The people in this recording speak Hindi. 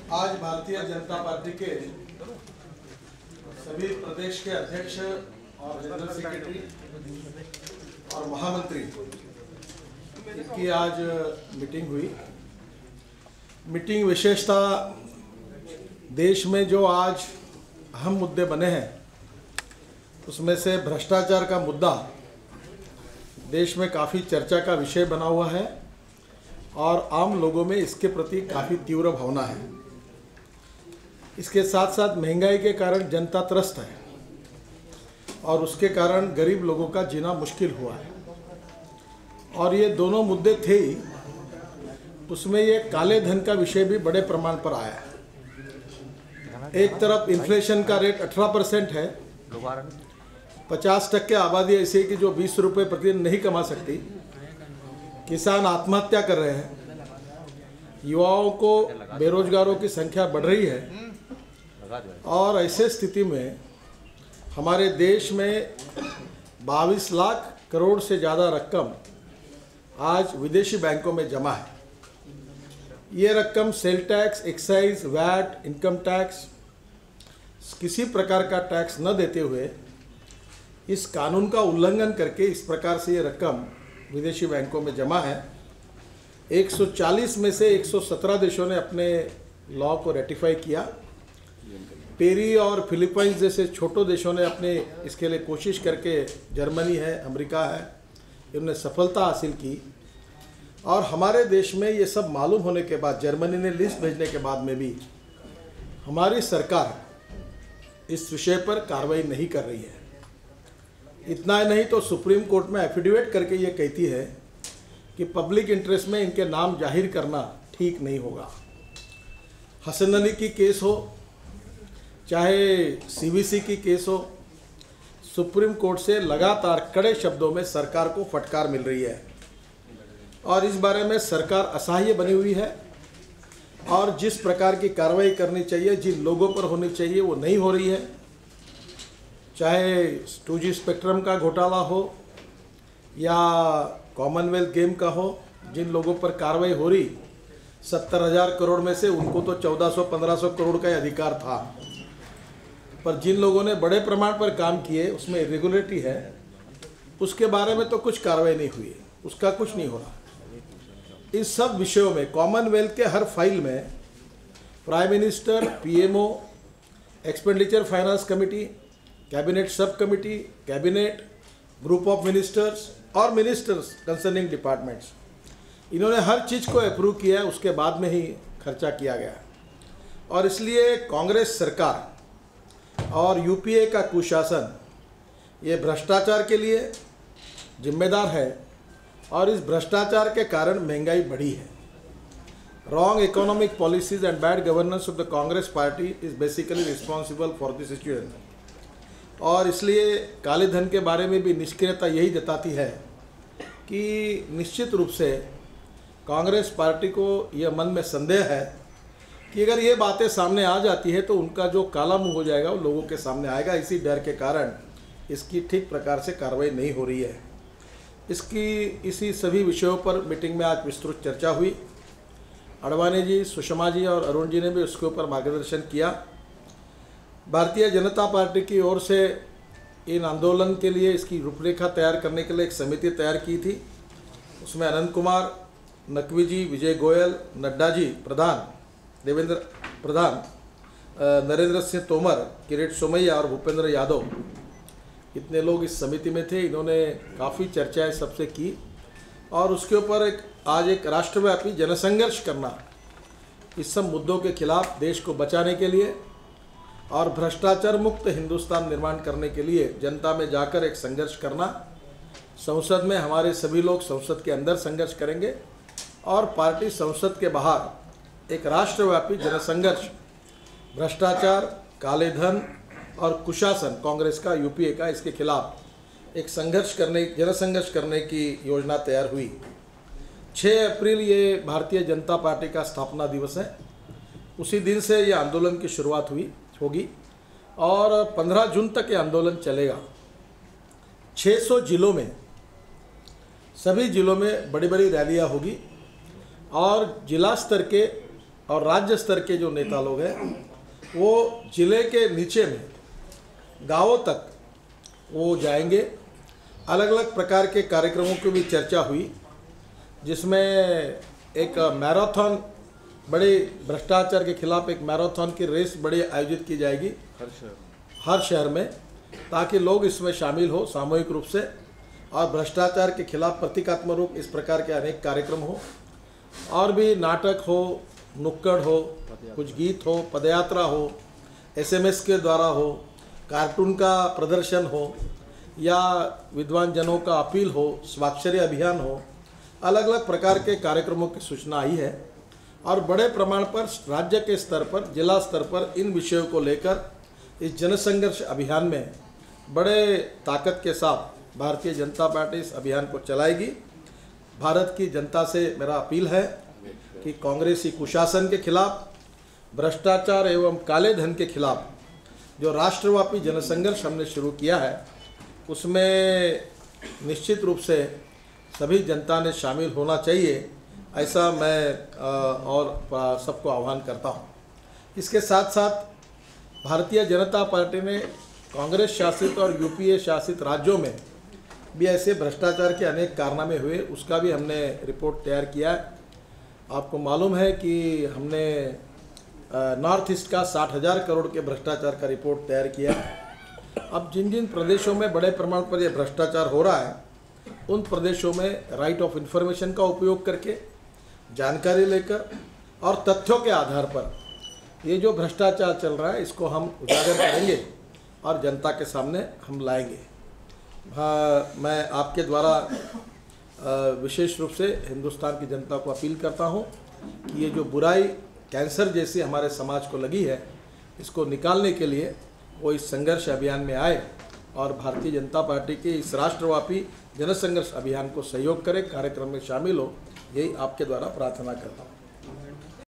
आज भारतीय जनता पार्टी के सभी प्रदेश के अध्यक्ष और जनरल सेक्रेटरी और महामंत्री की आज मीटिंग हुई। मीटिंग विशेषतः देश में जो आज अहम मुद्दे बने हैं उसमें से भ्रष्टाचार का मुद्दा देश में काफ़ी चर्चा का विषय बना हुआ है और आम लोगों में इसके प्रति काफ़ी तीव्र भावना है। इसके साथ साथ महंगाई के कारण जनता त्रस्त है और उसके कारण गरीब लोगों का जीना मुश्किल हुआ है। और ये दोनों मुद्दे थे ही, उसमें ये काले धन का विषय भी बड़े प्रमाण पर आया है। एक तरफ इन्फ्लेशन का रेट 18% है, 50% आबादी ऐसी है कि जो 20 रुपये प्रतिदिन नहीं कमा सकती, किसान आत्महत्या कर रहे हैं, युवाओं को बेरोजगारों की संख्या बढ़ रही है और ऐसे स्थिति में हमारे देश में 22 लाख करोड़ से ज़्यादा रकम आज विदेशी बैंकों में जमा है। ये रकम sale tax, excise, VAT, income tax, किसी प्रकार का टैक्स न देते हुए इस कानून का उल्लंघन करके इस प्रकार से ये रकम विदेशी बैंकों में जमा है। 140 में से 117 देशों ने अपने लॉ को रेटिफाई किया। पेरी और फिलीपींस जैसे छोटे देशों ने अपने इसके लिए कोशिश करके, जर्मनी है, अमेरिका है, इन्होंने सफलता हासिल की। और हमारे देश में ये सब मालूम होने के बाद, जर्मनी ने लिस्ट भेजने के बाद में भी हमारी सरकार इस विषय पर कार्रवाई नहीं कर रही है। इतना ही नहीं तो सुप्रीम कोर्ट में एफिडेविट करके ये कहती है कि पब्लिक इंटरेस्ट में इनके नाम जाहिर करना ठीक नहीं होगा। हसन अली की केस हो चाहे सीवीसी की केस हो, सुप्रीम कोर्ट से लगातार कड़े शब्दों में सरकार को फटकार मिल रही है और इस बारे में सरकार असहाय बनी हुई है और जिस प्रकार की कार्रवाई करनी चाहिए, जिन लोगों पर होनी चाहिए, वो नहीं हो रही है। चाहे 2G स्पेक्ट्रम का घोटाला हो या कॉमनवेल्थ गेम का हो, जिन लोगों पर कार्रवाई हो रही, 70,000 करोड़ में से उनको तो 1400-1500 करोड़ का अधिकार था, पर जिन लोगों ने बड़े प्रमाण पर काम किए उसमें इरेगुलरिटी है, उसके बारे में तो कुछ कार्रवाई नहीं हुई है, उसका कुछ नहीं हो रहा। इस सब विषयों में कॉमनवेल्थ के हर फाइल में prime minister, PMO, expenditure finance committee, cabinet sub committee, cabinet, group of ministers और मिनिस्टर्स कंसर्निंग डिपार्टमेंट्स, इन्होंने हर चीज़ को अप्रूव किया है, उसके बाद में ही खर्चा किया गया। और इसलिए कांग्रेस सरकार और यूपीए का कुशासन ये भ्रष्टाचार के लिए जिम्मेदार है और इस भ्रष्टाचार के कारण महंगाई बढ़ी है। Wrong economic policies and bad governance of the Congress party is basically responsible for this situation. और इसलिए काले धन के बारे में भी निष्क्रियता यही जताती है कि निश्चित रूप से कांग्रेस पार्टी को यह मन में संदेह है कि अगर ये बातें सामने आ जाती है तो उनका जो काला मुंह हो जाएगा वो लोगों के सामने आएगा। इसी डर के कारण इसकी ठीक प्रकार से कार्रवाई नहीं हो रही है। इसी सभी विषयों पर मीटिंग में आज विस्तृत चर्चा हुई। अडवाणी जी, सुषमा जी और अरुण जी ने भी उसके ऊपर मार्गदर्शन किया। भारतीय जनता पार्टी की ओर से इन आंदोलन के लिए, इसकी रूपरेखा तैयार करने के लिए एक समिति तैयार की थी। उसमें अनंत कुमार, नकवी जी, विजय गोयल, नड्डा जी प्रधान, देवेंद्र प्रधान, नरेंद्र सिंह तोमर, किरीट सोमैया और भूपेंद्र यादव, इतने लोग इस समिति में थे। इन्होंने काफ़ी चर्चाएं सबसे की और उसके ऊपर आज एक राष्ट्रव्यापी जनसंघर्ष करना, इस सब मुद्दों के खिलाफ देश को बचाने के लिए और भ्रष्टाचार मुक्त हिंदुस्तान निर्माण करने के लिए जनता में जाकर एक संघर्ष करना। संसद में हमारे सभी लोग संसद के अंदर संघर्ष करेंगे और पार्टी संसद के बाहर एक राष्ट्रव्यापी जनसंघर्ष भ्रष्टाचार, काले धन और कुशासन, कांग्रेस का, यूपीए का, इसके खिलाफ एक जनसंघर्ष करने की योजना तैयार हुई। 6 अप्रैल ये भारतीय जनता पार्टी का स्थापना दिवस है। उसी दिन से ये आंदोलन की शुरुआत होगी और 15 जून तक ये आंदोलन चलेगा। 600 जिलों में, सभी जिलों में बड़ी बड़ी रैलियां होगी और जिला स्तर के और राज्य स्तर के जो नेता लोग हैं वो जिले के नीचे में गांवों तक वो जाएंगे। अलग अलग प्रकार के कार्यक्रमों की भी चर्चा हुई, जिसमें एक मैराथन, बड़े भ्रष्टाचार के खिलाफ एक मैराथन की रेस बड़ी आयोजित की जाएगी हर शहर में, ताकि लोग इसमें शामिल हो सामूहिक रूप से, और भ्रष्टाचार के खिलाफ प्रतीकात्मक रूप इस प्रकार के अनेक कार्यक्रम हो, और भी नाटक हो, नुक्कड़ हो, कुछ गीत हो, पदयात्रा हो, SMS के द्वारा हो, कार्टून का प्रदर्शन हो, या विद्वान जनों का अपील हो, स्वाक्षरी अभियान हो, अलग अलग प्रकार के कार्यक्रमों की सूचना आई है। और बड़े प्रमाण पर राज्य के स्तर पर, जिला स्तर पर इन विषयों को लेकर इस जनसंघर्ष अभियान में बड़े ताकत के साथ भारतीय जनता पार्टी इस अभियान को चलाएगी। भारत की जनता से मेरा अपील है कि कांग्रेसी कुशासन के खिलाफ, भ्रष्टाचार एवं काले धन के खिलाफ जो राष्ट्रव्यापी जनसंघर्ष हमने शुरू किया है, उसमें निश्चित रूप से सभी जनता ने शामिल होना चाहिए, ऐसा मैं और सबको आह्वान करता हूँ। इसके साथ साथ भारतीय जनता पार्टी ने कांग्रेस शासित और UPA शासित राज्यों में भी ऐसे भ्रष्टाचार के अनेक कारनामे हुए, उसका भी हमने रिपोर्ट तैयार किया है। आपको मालूम है कि हमने नॉर्थ ईस्ट का 60,000 करोड़ के भ्रष्टाचार का रिपोर्ट तैयार किया है। अब जिन जिन प्रदेशों में बड़े प्रमाण पर यह भ्रष्टाचार हो रहा है, उन प्रदेशों में राइट ऑफ इंफॉर्मेशन का उपयोग करके, जानकारी लेकर और तथ्यों के आधार पर ये जो भ्रष्टाचार चल रहा है इसको हम उजागर करेंगे और जनता के सामने हम लाएंगे। मैं आपके द्वारा विशेष रूप से हिंदुस्तान की जनता को अपील करता हूं कि ये जो बुराई कैंसर जैसी हमारे समाज को लगी है, इसको निकालने के लिए वो इस संघर्ष अभियान में आए और भारतीय जनता पार्टी के इस राष्ट्रव्यापी जनसंघर्ष अभियान को सहयोग करें, कार्यक्रम में शामिल हो, यही आपके द्वारा प्रार्थना करता हूँ।